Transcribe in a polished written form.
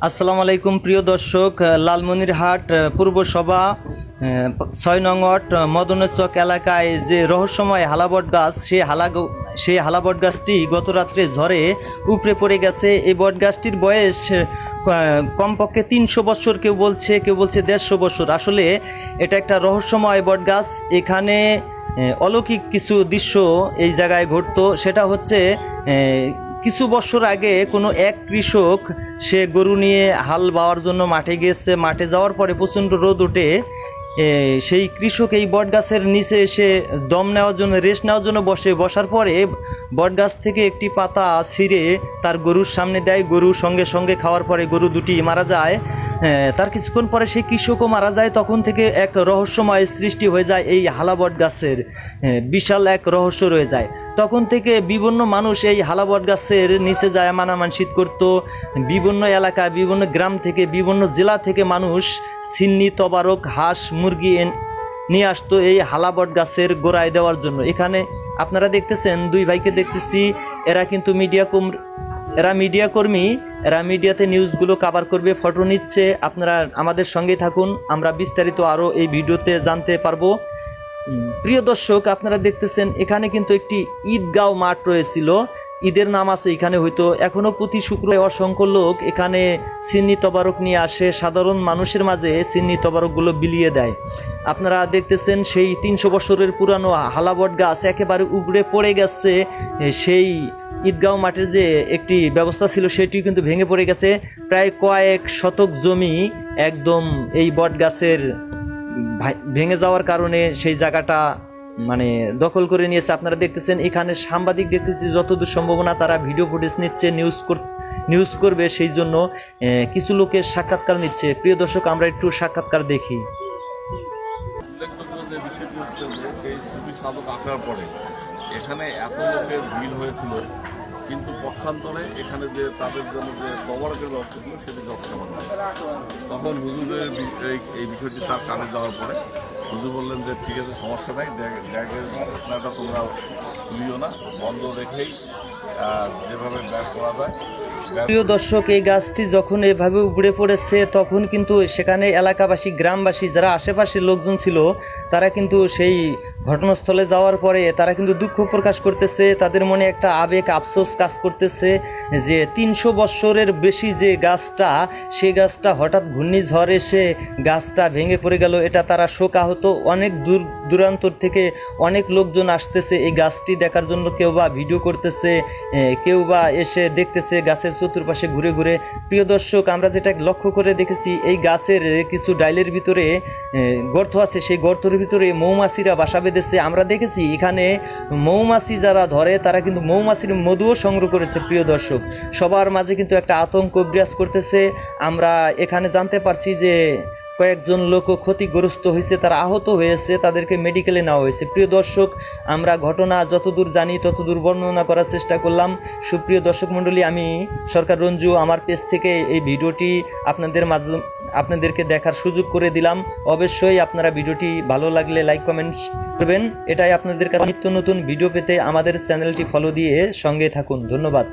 আসসালামু আলাইকুম প্রিয় দর্শক, লালমনিরহাট পূর্বসভা ৬ নং ওয়ার্ড মদনের চক এলাকায় যে রহস্যময় হালাবট গাছ, সেই হালাবট গাছটি গত রাত্রে ঝড়ে উপড়ে পড়ে গেছে। এই বট গাছটির বয়স কমপক্ষে ৩০০ বছর, কেউ বলছে ১৫০ বছর। আসলে এটা একটা রহস্যময় বট গাছ। এখানে অলৌকিক কিছু দৃশ্য এই জায়গায় ঘটতো। সেটা হচ্ছে কিছু বছর আগে কোনো এক কৃষক সে গরু নিয়ে হাল বাওয়ার জন্য মাঠে গিয়েছে। মাঠে যাওয়ার পরে প্রচণ্ড রোদ ওঠে। সেই কৃষক এই বট গাছের নিচে এসে দম নেওয়ার জন্য, রেস্ট নেওয়ার জন্য বসার পরে বট গাছ থেকে একটি পাতা ছিঁড়ে তার গরুর সামনে দেয়। গরু সঙ্গে সঙ্গে খাওয়ার পরে গরু দুটি মারা যায়। তার কিছুক্ষণ পরে সেই কৃষকও মারা যায়। তখন থেকে এক রহস্যময় সৃষ্টি হয়ে যায় এই হালাবট গাছের, বিশাল এক রহস্য রয়ে যায়। তখন থেকে বিভিন্ন মানুষ এই হালাবট গাছের নিচে যায় মানামানসিক করত। বিভিন্ন এলাকা, বিভিন্ন গ্রাম থেকে, বিভিন্ন জেলা থেকে মানুষ সিন্নি, তবারক, হাঁস, মুরগি নিয়ে আসতো এই হালাবট গাছের গোড়ায় দেওয়ার জন্য। এখানে আপনারা দেখতেছেন দুই ভাইকে দেখতেছি, এরা কিন্তু মিডিয়া কর্মী। এরা মিডিয়াতে নিউজগুলো কভার করবে, ফটো নিচ্ছে। আপনারা আমাদের সঙ্গেই থাকুন, আমরা বিস্তারিত আরও এই ভিডিওতে জানতে পারবো। প্রিয় দর্শক, আপনারা দেখতেছেন এখানে কিন্তু একটি ঈদগাঁও মাঠ রয়েছিল। ঈদের নামাজ এখানে হইতো। এখনও প্রতি শুক্রবার অসংখ্য লোক এখানে সিন্নি তবারক নিয়ে আসে। সাধারণ মানুষের মাঝে সিন্নি তবারকগুলো বিলিয়ে দেয়। আপনারা দেখতেছেন সেই ৩০০ বছরের পুরানো হালাবট গাছ একেবারে উপড়ে পড়ে গেছে। সেই ঈদগাঁও মাঠের যে একটি ব্যবস্থা ছিল সেটি কিন্তু ভেঙে পড়ে গেছে। প্রায় কয়েক শতক জমি একদম এই বট গাছের ভেঙে যাওয়ার কারণে সেই জায়গাটা দখল করে নিয়েছে। আপনারা দেখতেছেন এখানে সাংবাদিক দেখতেছি যতদূর সম্ভাবনা তারা ভিডিও ফুটেজ নিচ্ছে, নিউজ করবে, সেই জন্য কিছু লোকের সাক্ষাৎকার নিচ্ছে। প্রিয় দর্শক, আমরা একটু সাক্ষাৎকার দেখি। আসার পরে এখানে এত লোকের ভিড় হয়েছিল, কিন্তু পক্ষান্তরে এখানে যে তাদের জন্য যে তবারকের ব্যবস্থা ছিল সেটি যথেষ্ট হয়। তখন হুজুরের এই বিষয়টি তার কানে যাওয়ার পরে হুজুর বললেন যে ঠিক আছে, সমস্যা নাই, ব্যাগের ঘটনাটা তোমরা তুলিও না, বন্ধ রেখেই যেভাবে ব্যাগ করা যায়। প্রিয় দর্শক, এই গাছটি যখন এভাবে উপড়ে পড়েছে তখন কিন্তু সেখানে এলাকাবাসী, গ্রামবাসী, যারা আশেপাশের লোকজন ছিল তারা কিন্তু সেই ঘটনাস্থলে যাওয়ার পরে তারা কিন্তু দুঃখ প্রকাশ করতেছে। তাদের মনে একটা আবেগ, আফসোস কাজ করতেছে যে ৩০০ বছরের বেশি যে গাছটা, সেই গাছটা হঠাৎ ঘূর্ণিঝড় এসে গাছটা ভেঙে পড়ে গেল। এটা তারা শোকাহত। অনেক দূরান্তর থেকে অনেক লোকজন আসতেছে এই গাছটি দেখার জন্য। কেউ বা ভিডিও করতেছে, কেউ বা এসে দেখতেছে গাছের চতুর্পাশে ঘুরে ঘুরে। প্রিয় দর্শক, আমরা যেটা লক্ষ্য করে দেখেছি, এই গাছের কিছু ডাইলের ভিতরে গর্ত আছে। সেই গর্তের ভিতরে মৌমাছিরা বাসা বেঁধেছে। আমরা দেখেছি এখানে মৌমাছি যারা ধরে তারা কিন্তু মৌমাছির মধুও সংগ্রহ করেছে। প্রিয় দর্শক, সবার মাঝে কিন্তু একটা আতঙ্ক বিরাজ করতেছে। আমরা এখানে জানতে পারছি যে কয়েকজন লোক ক্ষতিগ্রস্ত হয়েছে, তারা আহত হয়েছে, তাদেরকে মেডিকেলে নেওয়া হয়েছে। প্রিয় দর্শক, আমরা ঘটনা যতদূর জানি ততদূর বর্ণনা করার চেষ্টা করলাম। সুপ্রিয় দর্শক মণ্ডলী, আমি সরকার রঞ্জু আমার পেজ থেকে এই ভিডিওটি আপনাদেরকে দেখার সুযোগ করে দিলাম। অবশ্যই আপনারা ভিডিওটি ভালো লাগলে লাইক, কমেন্ট করবেন। এটাই আপনাদের কাছে নিত্য নতুন ভিডিও পেতে আমাদের চ্যানেলটি ফলো দিয়ে সঙ্গে থাকুন। ধন্যবাদ।